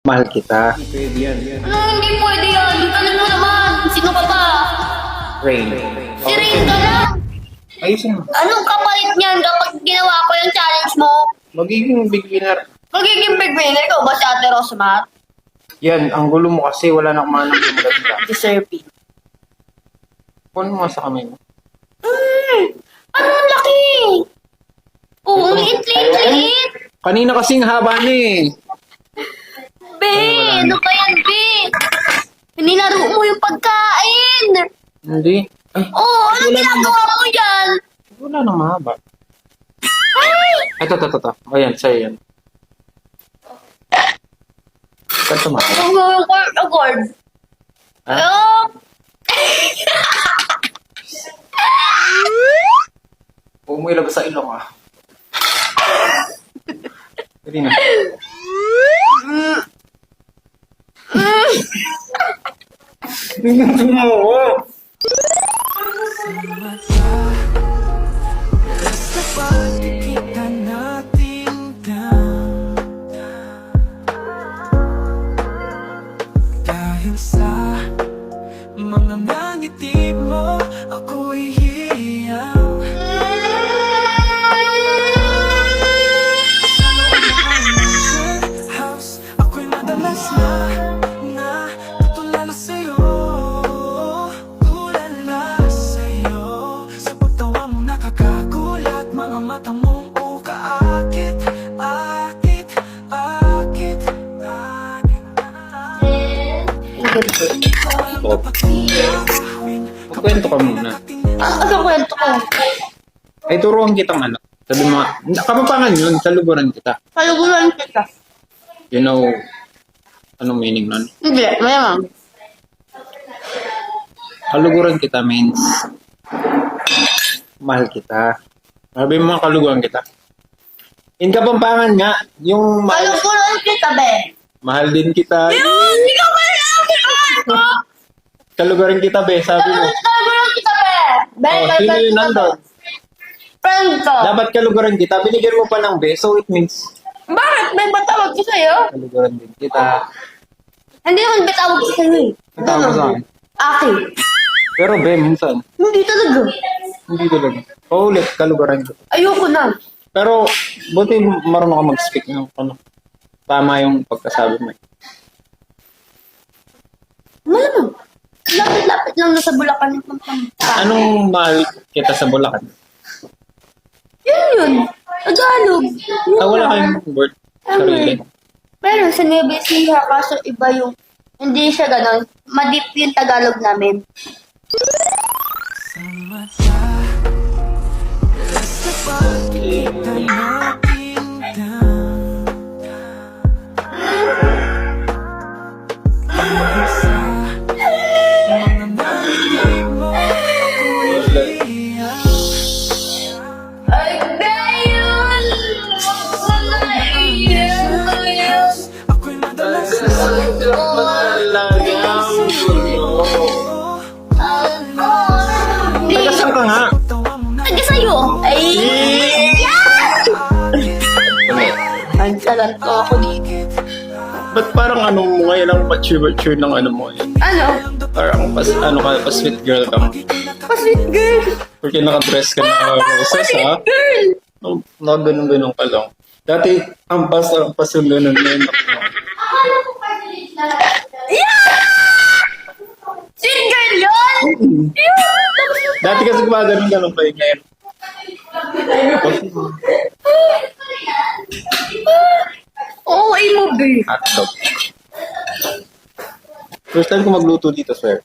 Mahal kita. Pwede yan. Hindi pwede yan. Ano mo naman? Sino ka ba? Rain. Si Rain ka lang. Ayusin mo. Anong kapalit niyan kapag ginawa ko yung challenge mo? Magiging big winner. Magiging big winner ikaw ba si Ate Rosmar? Yan, ang gulo mo kasi wala na kumanang yung maganda. Deserving. Kunin mo nga sa kamay mo. Anong laki? Oo, ang liit. Kanina kasing haba na eh. Be, ano ba yan, Be? Ninaro mo yung pagkain. Hindi. Ay, Oo, ano ginagawa mo dyan? wala nang mahaba. Ay! Ito. Ayan, sa'yo yan. Kanto mo. Ano mo yung chord? Ha? Oh! Huwag mo ilabas sa ilong ah. Hindi na. Tingnan mo. Kita natin down dahil sa mga ngiti mo, ako'y hiyaw. Sa loob ng house, ako'y madalas na tutulala sa'yo, tulala sa'yo. Sa pagtawa mo nakakagulat, mga mata mong ukaakit, akit. Magkwento ka muna. Ano kwento ko? Ay, turuan kitang ano. Sabi mo, kapapangan yun, saluguran kita. Kaluguran kita. You know, anong meaning nun? Hindi, mayaman. Kaluguran kita means, mahal kita. Sabi mo, kaluguran kita. In Kapampangan nga, yung Kaluguran kita, be. mahal din kita. Hindi ka ba ko? Kaluguran kita, be, sabi mo. Kaluguran kita, be. Be, Oh, sino kaluguran yun kita, be. nandun? Friend ko. Dapat kaluguran kita, binigyan mo pa ng be, so it means, Bakit? May batawag ko sa'yo? kaluguran din kita. Hindi naman batawag ko sa'yo eh. Ang tawag mo sa akin. Aki. Pero be, minsan, Hindi talaga. hindi talaga. Paulit, kaluguran kita. Ayoko na. Pero, buti marunong ka mag-speak ng ano. Tama yung pagkasabi mo. Malamang. Lapit-lapit lang na sa Bulacan yung pampamita. Anong mahal kita sa Bulacan? Yun. Tagalog. Ah, wala kayong word sarili. Meron sa Nueva Ecija, kaso iba yung, hindi siya ganon. Madip yung Tagalog namin. Sa mata, basta pagkita natin down dahil sa mga ngiti mo, ako'y hiyaw. Ay, ngayon! Ako'y madalas Tagasal ka nga. Taga sa'yo! Ay! Ang salan ko ako dito. Ba't parang ano mo ngayon ang mature ng ano mo yun? Ano? Parang pa sweet girl ka mo. Pa-sweet girl! Porque nakadress ka na roses ha? Girl! No, ganun ka lang. Dati, ang pas yung ganun na yun. Yeah! Sweet girl yun! Dati kasi ganun pa yun ngayon. Oo, ay mo, be. Hotdog. First time ko magluto dito, sir.